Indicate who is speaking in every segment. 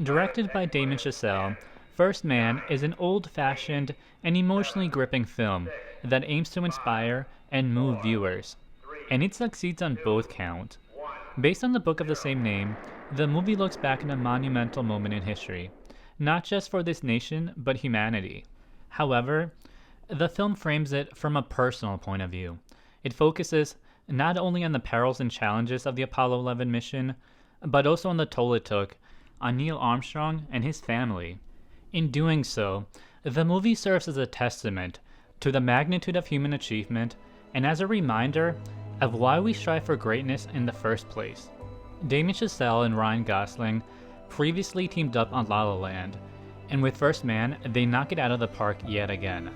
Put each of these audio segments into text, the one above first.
Speaker 1: Directed by Damien Chazelle, First Man is an old-fashioned and emotionally gripping film that aims to inspire and move viewers, and it succeeds on both counts. Based on the book of the same name, the movie looks back on a monumental moment in history, not just for this nation, but humanity. However, the film frames it from a personal point of view. It focuses not only on the perils and challenges of the Apollo 11 mission, but also on the toll it took on Neil Armstrong and his family. In doing so, the movie serves as a testament to the magnitude of human achievement and as a reminder of why we strive for greatness in the first place. Damien Chazelle and Ryan Gosling previously teamed up on La La Land, and with First Man, they knock it out of the park yet again.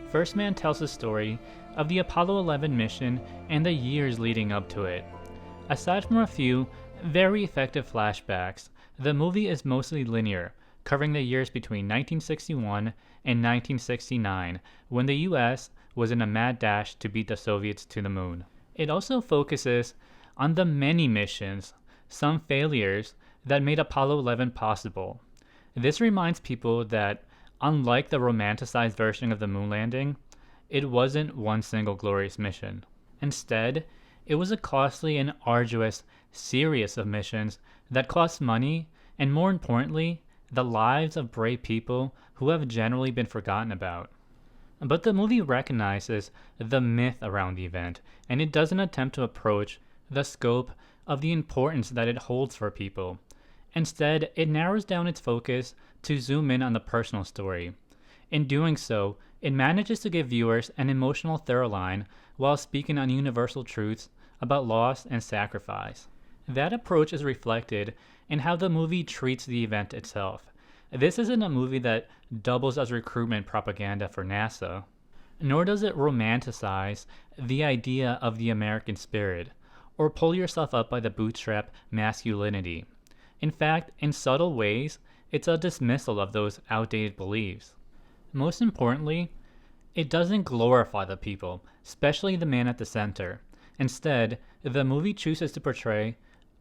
Speaker 1: First Man tells the story of the Apollo 11 mission and the years leading up to it. Aside from a few very effective flashbacks, the movie is mostly linear, covering the years between 1961 and 1969, when the US was in a mad dash to beat the Soviets to the moon. It also focuses on the many missions, some failures, that made Apollo 11 possible. This reminds people that, unlike the romanticized version of the moon landing, it wasn't one single glorious mission. Instead, it was a costly and arduous series of missions that cost money and, more importantly, the lives of brave people who have generally been forgotten about. But the movie recognizes the myth around the event, and it doesn't attempt to approach the scope of the importance that it holds for people. Instead, it narrows down its focus to zoom in on the personal story. In doing so, it manages to give viewers an emotional through line while speaking on universal truths about loss and sacrifice. That approach is reflected in how the movie treats the event itself. This isn't a movie that doubles as recruitment propaganda for NASA, nor does it romanticize the idea of the American spirit, or pull yourself up by the bootstrap masculinity. In fact, in subtle ways, it's a dismissal of those outdated beliefs. Most importantly, it doesn't glorify the people, especially the man at the center. Instead, the movie chooses to portray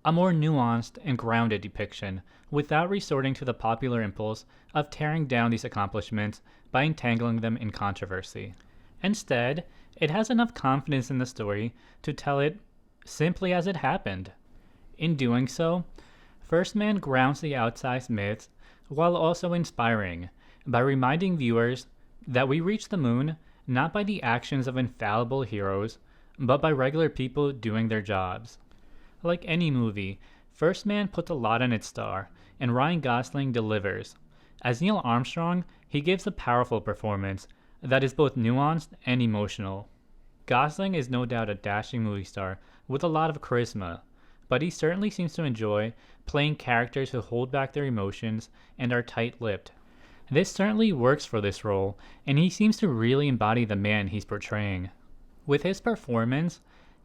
Speaker 1: a more nuanced and grounded depiction without resorting to the popular impulse of tearing down these accomplishments by entangling them in controversy. Instead, it has enough confidence in the story to tell it simply as it happened. In doing so, First Man grounds the outsized myths while also inspiring by reminding viewers that we reach the moon not by the actions of infallible heroes, but by regular people doing their jobs. Like any movie, First Man puts a lot on its star, and Ryan Gosling delivers. As Neil Armstrong, he gives a powerful performance that is both nuanced and emotional. Gosling is no doubt a dashing movie star with a lot of charisma, but he certainly seems to enjoy playing characters who hold back their emotions and are tight-lipped. This certainly works for this role, and he seems to really embody the man he's portraying. With his performance,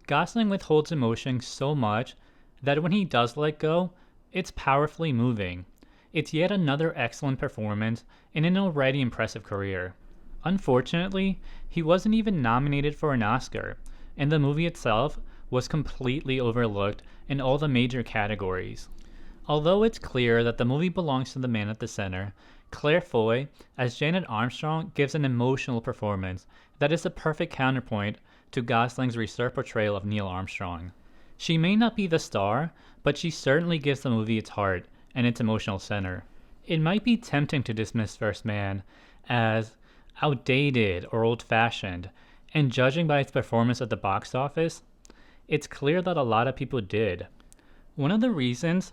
Speaker 1: Gosling withholds emotion so much that when he does let go, it's powerfully moving. It's yet another excellent performance in an already impressive career. Unfortunately, he wasn't even nominated for an Oscar, and the movie itself was completely overlooked in all the major categories. Although it's clear that the movie belongs to the man at the center, Claire Foy as Janet Armstrong gives an emotional performance that is the perfect counterpoint to Gosling's reserved portrayal of Neil Armstrong. She may not be the star, but she certainly gives the movie its heart and its emotional center. It might be tempting to dismiss First Man as outdated or old-fashioned, and judging by its performance at the box office, it's clear that a lot of people did. One of the reasons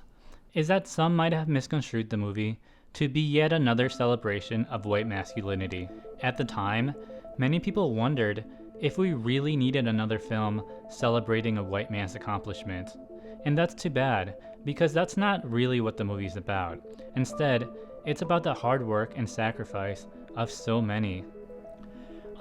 Speaker 1: is that some might have misconstrued the movie to be yet another celebration of white masculinity. At the time, many people wondered if we really needed another film celebrating a white man's accomplishments. And that's too bad, because that's not really what the movie's about. Instead, it's about the hard work and sacrifice of so many.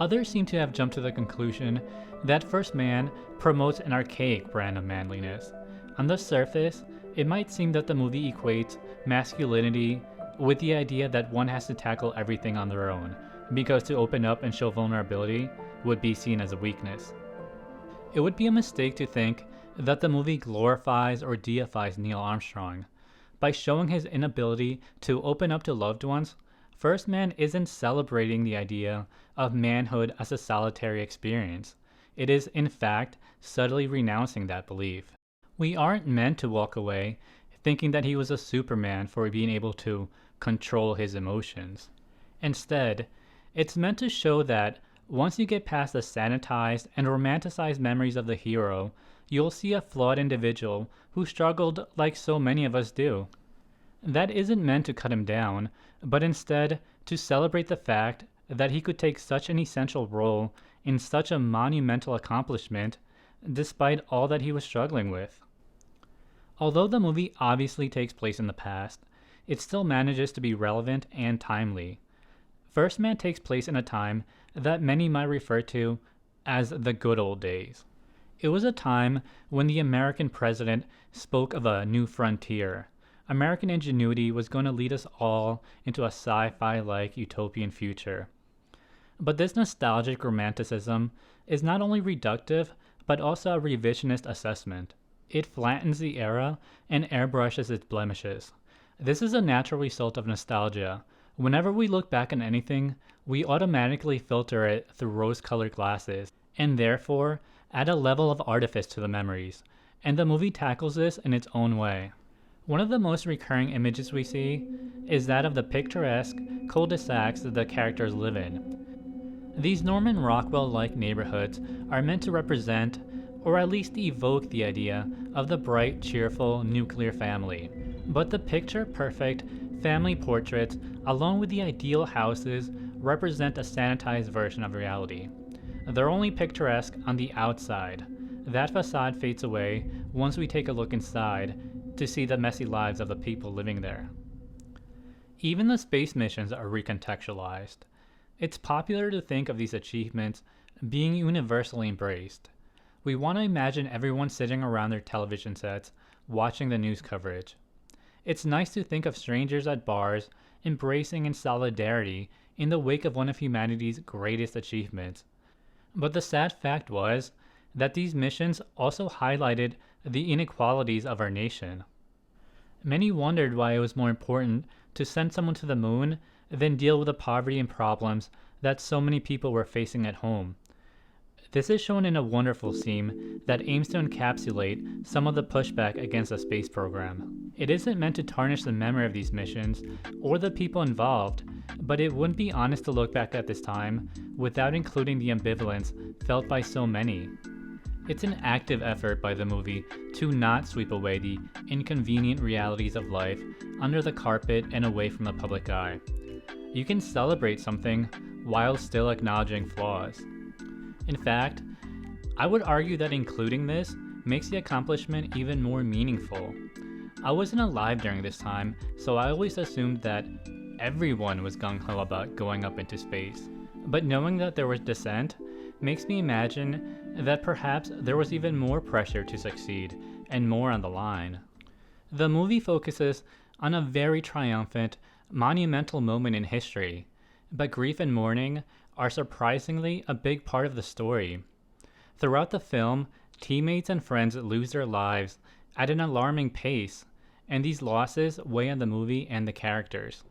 Speaker 1: Others seem to have jumped to the conclusion that First Man promotes an archaic brand of manliness. On the surface, it might seem that the movie equates masculinity with the idea that one has to tackle everything on their own, because to open up and show vulnerability would be seen as a weakness. It would be a mistake to think that the movie glorifies or deifies Neil Armstrong. By showing his inability to open up to loved ones, First Man isn't celebrating the idea of manhood as a solitary experience. It is, in fact, subtly renouncing that belief. We aren't meant to walk away thinking that he was a Superman for being able to control his emotions. Instead, it's meant to show that once you get past the sanitized and romanticized memories of the hero, you'll see a flawed individual who struggled like so many of us do. That isn't meant to cut him down, but instead to celebrate the fact that he could take such an essential role in such a monumental accomplishment despite all that he was struggling with. Although the movie obviously takes place in the past, it still manages to be relevant and timely. First Man takes place in a time that many might refer to as the good old days. It was a time when the American president spoke of a new frontier. American ingenuity was going to lead us all into a sci-fi-like utopian future. But this nostalgic romanticism is not only reductive, but also a revisionist assessment. It flattens the era and airbrushes its blemishes. This is a natural result of nostalgia. Whenever we look back on anything, we automatically filter it through rose-colored glasses, and therefore add a level of artifice to the memories, and the movie tackles this in its own way. One of the most recurring images we see is that of the picturesque cul-de-sacs that the characters live in. These Norman Rockwell-like neighborhoods are meant to represent, or at least evoke, the idea of the bright, cheerful, nuclear family. But the picture-perfect family portraits, along with the ideal houses, represent a sanitized version of reality. They're only picturesque on the outside. That facade fades away once we take a look inside to see the messy lives of the people living there. Even the space missions are recontextualized. It's popular to think of these achievements being universally embraced. We want to imagine everyone sitting around their television sets watching the news coverage. It's nice to think of strangers at bars embracing in solidarity in the wake of one of humanity's greatest achievements. But the sad fact was that these missions also highlighted the inequalities of our nation. Many wondered why it was more important to send someone to the moon than deal with the poverty and problems that so many people were facing at home. This is shown in a wonderful scene that aims to encapsulate some of the pushback against the space program. It isn't meant to tarnish the memory of these missions or the people involved, but it wouldn't be honest to look back at this time without including the ambivalence felt by so many. It's an active effort by the movie to not sweep away the inconvenient realities of life under the carpet and away from the public eye. You can celebrate something while still acknowledging flaws. In fact, I would argue that including this makes the accomplishment even more meaningful. I wasn't alive during this time, so I always assumed that everyone was gung-ho about going up into space. But knowing that there was dissent makes me imagine that perhaps there was even more pressure to succeed and more on the line. The movie focuses on a very triumphant, monumental moment in history, but grief and mourning are surprisingly a big part of the story. Throughout the film, teammates and friends lose their lives at an alarming pace, and these losses weigh on the movie and the characters.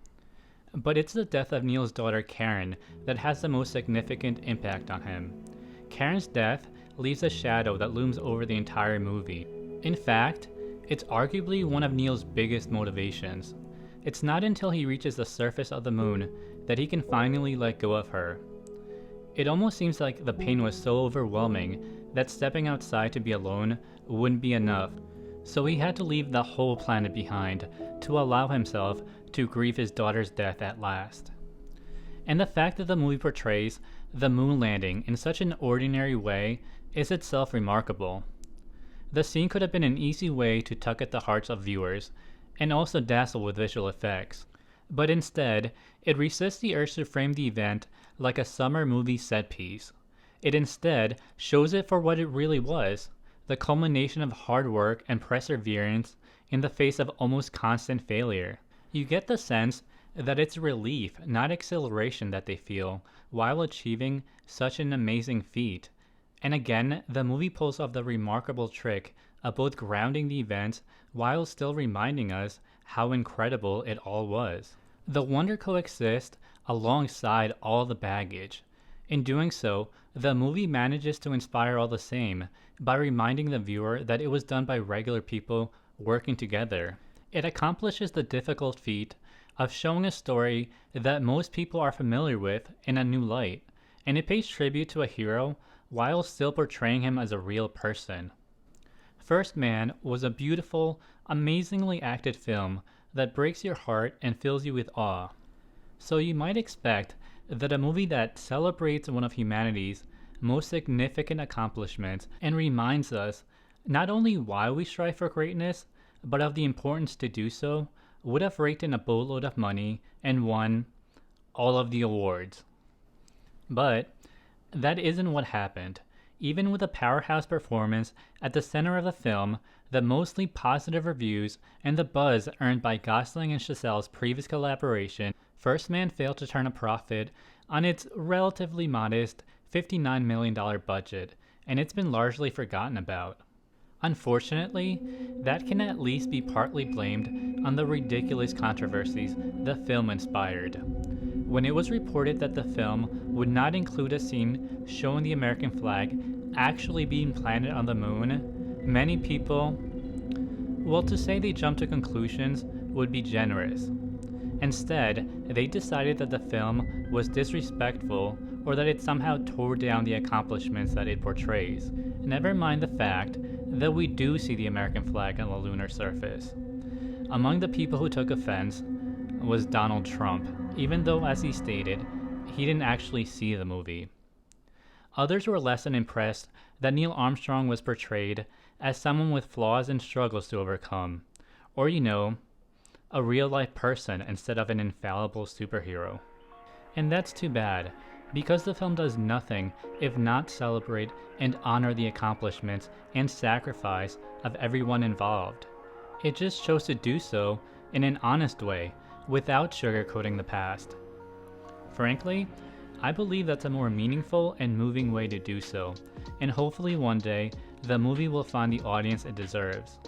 Speaker 1: But it's the death of Neil's daughter Karen that has the most significant impact on him. Karen's death leaves a shadow that looms over the entire movie. In fact, it's arguably one of Neil's biggest motivations. It's not until he reaches the surface of the moon that he can finally let go of her. It almost seems like the pain was so overwhelming that stepping outside to be alone wouldn't be enough, so he had to leave the whole planet behind to allow himself to grieve his daughter's death at last. And the fact that the movie portrays the moon landing in such an ordinary way is itself remarkable. The scene could have been an easy way to tug at the hearts of viewers and also dazzle with visual effects, but instead, it resists the urge to frame the event like a summer movie set piece. It instead shows it for what it really was, the culmination of hard work and perseverance in the face of almost constant failure. You get the sense that it's relief, not exhilaration, that they feel while achieving such an amazing feat. And again, the movie pulls off the remarkable trick of both grounding the events while still reminding us how incredible it all was. The wonder coexists alongside all the baggage. In doing so, the movie manages to inspire all the same by reminding the viewer that it was done by regular people working together. It accomplishes the difficult feat of showing a story that most people are familiar with in a new light, and it pays tribute to a hero while still portraying him as a real person. First Man was a beautiful, amazingly acted film that breaks your heart and fills you with awe. So you might expect that a movie that celebrates one of humanity's most significant accomplishments and reminds us not only why we strive for greatness, but of the importance to do so, would have raked in a boatload of money and won all of the awards. But that isn't what happened. Even with a powerhouse performance at the center of the film, the mostly positive reviews, and the buzz earned by Gosling and Chazelle's previous collaboration, First Man failed to turn a profit on its relatively modest $59 million budget, and it's been largely forgotten about. Unfortunately, that can at least be partly blamed on the ridiculous controversies the film inspired. When it was reported that the film would not include a scene showing the American flag actually being planted on the moon, many people, well, to say they jumped to conclusions would be generous. Instead, they decided that the film was disrespectful or that it somehow tore down the accomplishments that it portrays. Never mind the fact that we do see the American flag on the lunar surface. Among the people who took offense was Donald Trump, even though, as he stated, he didn't actually see the movie. Others were less than impressed that Neil Armstrong was portrayed as someone with flaws and struggles to overcome, or, a real-life person instead of an infallible superhero. And that's too bad, because the film does nothing if not celebrate and honor the accomplishments and sacrifice of everyone involved. It just chose to do so in an honest way, without sugarcoating the past. Frankly, I believe that's a more meaningful and moving way to do so, and hopefully one day, the movie will find the audience it deserves.